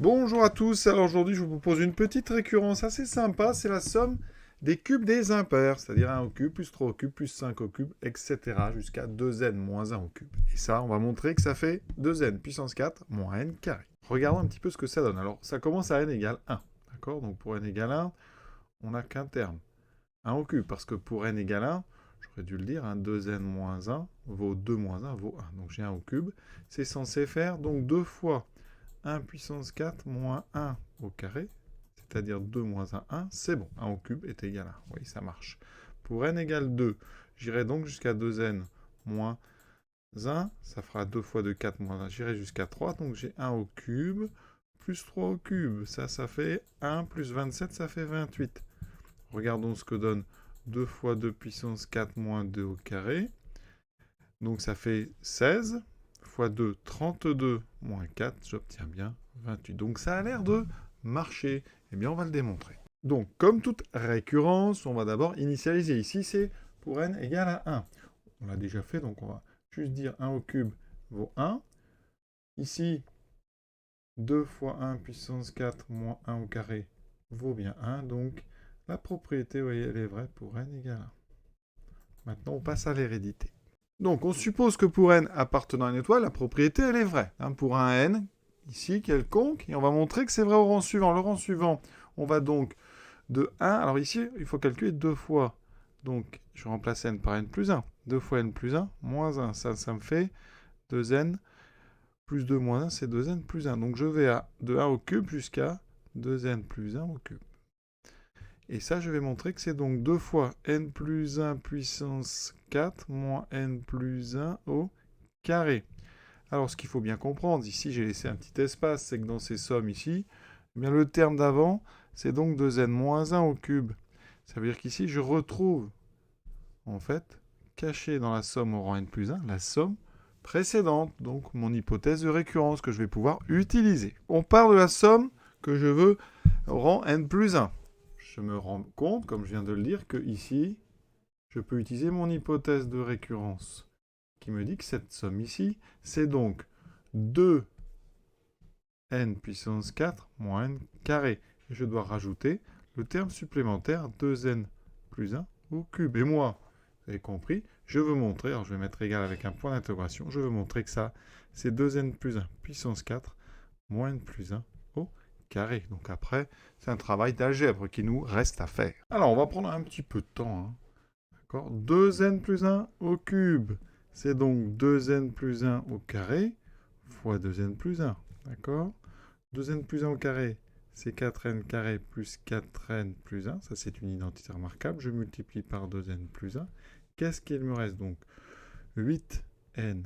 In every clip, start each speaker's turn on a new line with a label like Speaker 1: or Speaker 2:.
Speaker 1: Bonjour à tous, alors aujourd'hui je vous propose une petite récurrence assez sympa, c'est la somme des cubes des impairs, c'est-à-dire 1 au cube, plus 3 au cube, plus 5 au cube, etc. jusqu'à 2n moins 1 au cube. Et ça, on va montrer que ça fait 2n puissance 4 moins n carré. Regardons un petit peu ce que ça donne. Alors ça commence à n égale 1, d'accord? Donc pour n égale 1, on n'a qu'un terme, 1 au cube, parce que pour n égale 1, j'aurais dû le dire, 2n moins 1 vaut 2 moins 1 vaut 1. Donc j'ai 1 au cube, c'est censé faire donc 2 fois 1 puissance 4 moins 1 au carré, c'est-à-dire 2 moins 1, 1, c'est bon. 1 au cube est égal à 1. Oui, ça marche. Pour n égale 2, j'irai donc jusqu'à 2n moins 1. Ça fera 2 fois 2, 4 moins 1. J'irai jusqu'à 3. Donc j'ai 1 au cube plus 3 au cube. Ça fait 1 plus 27, ça fait 28. Regardons ce que donne 2 fois 2 puissance 4 moins 2 au carré. Donc ça fait 16 fois 2, 32 moins 4, j'obtiens bien 28. Donc ça a l'air de marcher. Eh bien, on va le démontrer. Donc, comme toute récurrence, on va d'abord initialiser. Ici, c'est pour n égale à 1. On l'a déjà fait, donc on va juste dire 1 au cube vaut 1. Ici, 2 fois 1 puissance 4 moins 1 au carré vaut bien 1. Donc, la propriété, vous voyez, elle est vraie pour n égale à 1. Maintenant, on passe à l'hérédité. Donc, on suppose que pour n appartenant à une étoile, la propriété, elle est vraie. Pour un n, ici, quelconque, et on va montrer que c'est vrai au rang suivant. Le rang suivant, on va donc de 1. Alors ici, il faut calculer 2 fois. Donc, je remplace n par n plus 1. 2 fois n plus 1, moins 1. Ça me fait 2n plus 2 moins 1, c'est 2n plus 1. Donc, je vais de 1 au cube jusqu'à 2n plus 1 au cube. Et ça, je vais montrer que c'est donc 2 fois n plus 1 puissance 4 moins n plus 1 au carré. Alors, ce qu'il faut bien comprendre, ici, j'ai laissé un petit espace, c'est que dans ces sommes ici, eh bien, le terme d'avant, c'est donc 2n moins 1 au cube. Ça veut dire qu'ici, je retrouve, en fait, caché dans la somme au rang n plus 1, la somme précédente, donc mon hypothèse de récurrence que je vais pouvoir utiliser. On part de la somme que je veux au rang n plus 1. Je me rends compte, comme je viens de le dire, que ici, je peux utiliser mon hypothèse de récurrence qui me dit que cette somme ici, c'est donc 2n puissance 4 moins n carré. Et je dois rajouter le terme supplémentaire 2n plus 1 au cube. Et moi, vous avez compris, je veux montrer, alors je vais mettre égal avec un point d'interrogation, je veux montrer que ça, c'est 2n plus 1 puissance 4 moins n plus 1 au carré. Donc après, c'est un travail d'algèbre qui nous reste à faire. Alors, on va prendre un petit peu de temps. D'accord ? 2n plus 1 au cube, c'est donc 2n plus 1 au carré fois 2n plus 1. D'accord ? 2n plus 1 au carré, c'est 4n carré plus 4n plus 1. Ça, c'est une identité remarquable. Je multiplie par 2n plus 1. Qu'est-ce qu'il me reste donc ? 8n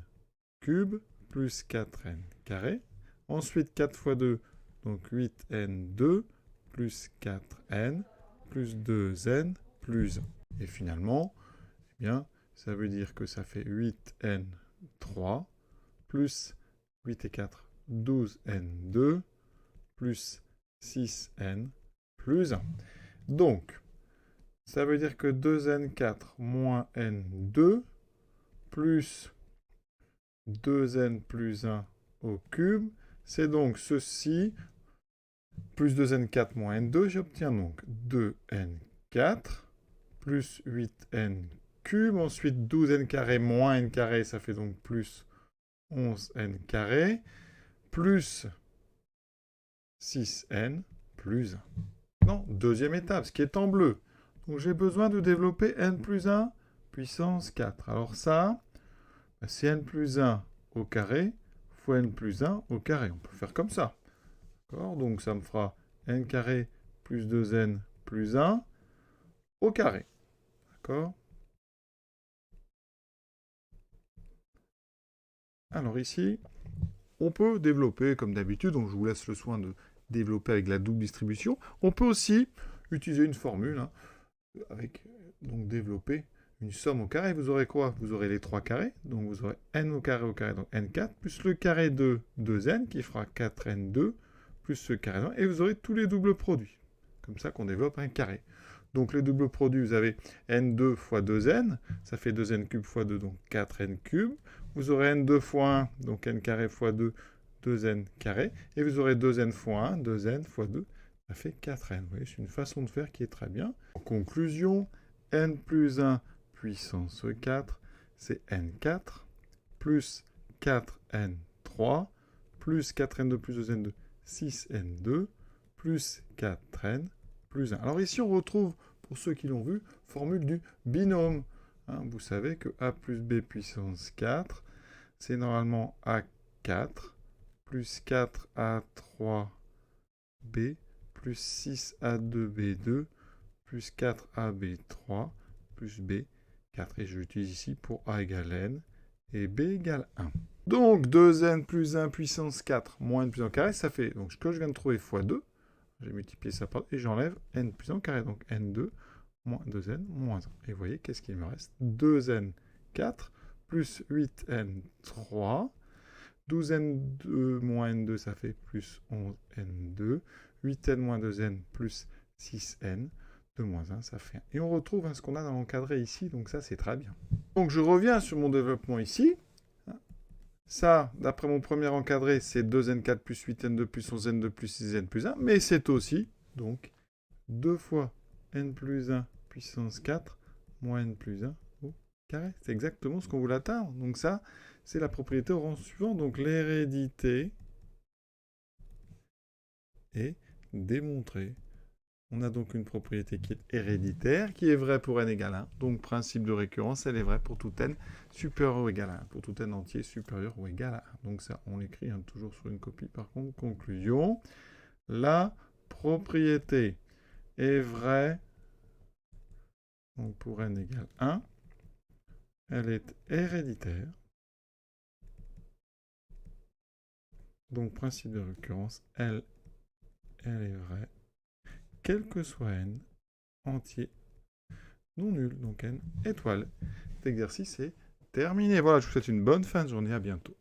Speaker 1: cube plus 4n carré. Ensuite, 4 fois 2, donc 8n2 plus 4n plus 2n plus 1. Et finalement, eh bien, ça veut dire que ça fait 8n3 plus 8 et 4, 12n2 plus 6n plus 1. Donc, ça veut dire que 2n4 moins n2 plus 2n plus 1 au cube, c'est donc ceci, plus 2n4 moins n2, j'obtiens donc 2n4 plus 8n cube, ensuite 12n carré moins n carré, ça fait donc plus 11n carré, plus 6n plus 1. Non, deuxième étape, ce qui est en bleu. Donc j'ai besoin de développer n plus 1 puissance 4. Alors ça, c'est n plus 1 au carré fois n plus 1 au carré. On peut faire comme ça. D'accord ? Donc ça me fera n carré plus 2n plus 1 au carré. D'accord ? Alors ici, on peut développer comme d'habitude, donc je vous laisse le soin de développer avec la double distribution. On peut aussi utiliser une formule, avec donc développer une somme au carré. Vous aurez quoi ? Vous aurez les 3 carrés, donc vous aurez n au carré, donc n4, plus le carré de 2n, qui fera 4n2, plus ce carré 1, et vous aurez tous les doubles produits. Comme ça qu'on développe un carré. Donc les doubles produits, vous avez n2 fois 2n, ça fait 2n cube fois 2, donc 4n cube. Vous aurez n2 fois 1, donc n carré fois 2, 2n carré. Et vous aurez 2n fois 1, 2n fois 2, ça fait 4n. Vous voyez, c'est une façon de faire qui est très bien. En conclusion, n plus 1 puissance 4, c'est n4, plus 4n3, plus 4n2 plus 2n2, 6n2, plus 4n, plus 1. Alors ici, on retrouve, pour ceux qui l'ont vu, formule du binôme. Hein, vous savez que a plus b puissance 4, c'est normalement a4, plus 4a3b, plus 6a2b2, plus 4ab3, plus b4. Et je l'utilise ici pour a égale n et b égale 1. Donc 2n plus 1 puissance 4 moins n puissance carré, ça fait donc ce que je viens de trouver fois 2. J'ai multiplié ça par 2 et j'enlève n puissance carré. Donc n2 moins 2n moins 1. Et vous voyez, qu'est-ce qu'il me reste? 2n4 plus 8n3. 12n2 moins n2, ça fait plus 11n2. 8n moins 2n plus 6n. 2 moins 1, ça fait 1. Et on retrouve ce qu'on a dans l'encadré ici, donc ça, c'est très bien. Donc je reviens sur mon développement ici. Ça, d'après mon premier encadré, c'est 2n4 plus 8n2 plus 11n2 plus 6n plus 1. Mais c'est aussi, donc, 2 fois n plus 1 puissance 4 moins n plus 1 au carré. C'est exactement ce qu'on voulait atteindre. Donc ça, c'est la propriété au rang suivant. Donc l'hérédité est démontrée. On a donc une propriété qui est héréditaire, qui est vraie pour n égale 1. Donc, principe de récurrence, elle est vraie pour tout n supérieur ou égal à 1. Pour tout n entier supérieur ou égal à 1. Donc ça, on l'écrit toujours sur une copie. Par contre, conclusion, la propriété est vraie donc pour n égale 1. Elle est héréditaire. Donc, principe de récurrence, elle est vraie. Quel que soit n entier non nul, donc n étoile. Cet exercice est terminé. Voilà, je vous souhaite une bonne fin de journée, à bientôt.